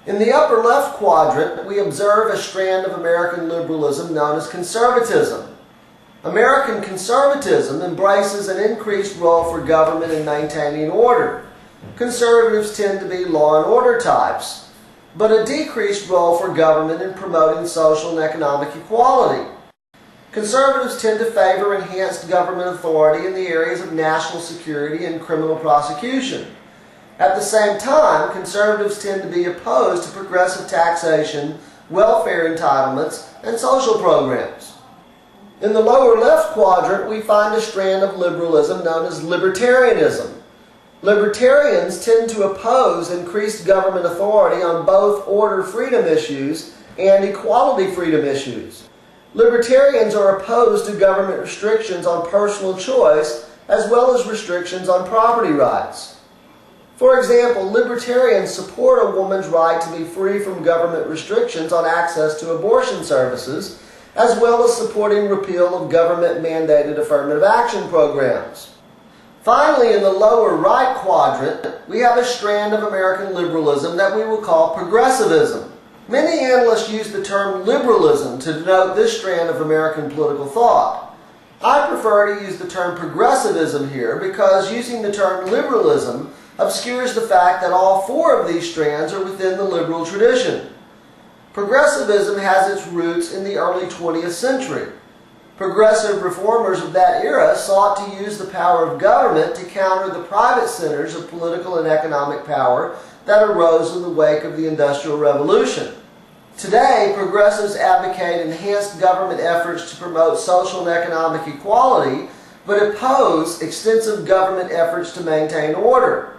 In the upper left quadrant, we observe a strand of American liberalism known as conservatism. American conservatism embraces an increased role for government in maintaining order. Conservatives tend to be law and order types, but a decreased role for government in promoting social and economic equality. Conservatives tend to favor enhanced government authority in the areas of national security and criminal prosecution. At the same time, conservatives tend to be opposed to progressive taxation, welfare entitlements, and social programs. In the lower left quadrant, we find a strand of liberalism known as libertarianism. Libertarians tend to oppose increased government authority on both order freedom issues and equality freedom issues. Libertarians are opposed to government restrictions on personal choice as well as restrictions on property rights. For example, libertarians support a woman's right to be free from government restrictions on access to abortion services, as well as supporting repeal of government-mandated affirmative action programs. Finally, in the lower right quadrant, we have a strand of American liberalism that we will call progressivism. Many analysts use the term liberalism to denote this strand of American political thought. I prefer to use the term progressivism here because using the term liberalism obscures the fact that all four of these strands are within the liberal tradition. Progressivism has its roots in the early 20th century. Progressive reformers of that era sought to use the power of government to counter the private centers of political and economic power that arose in the wake of the Industrial Revolution. Today, progressives advocate enhanced government efforts to promote social and economic equality, but oppose extensive government efforts to maintain order.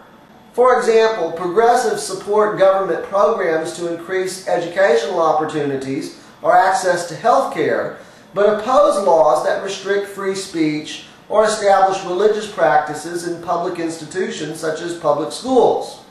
For example, progressives support government programs to increase educational opportunities or access to health care, but oppose laws that restrict free speech or establish religious practices in public institutions such as public schools.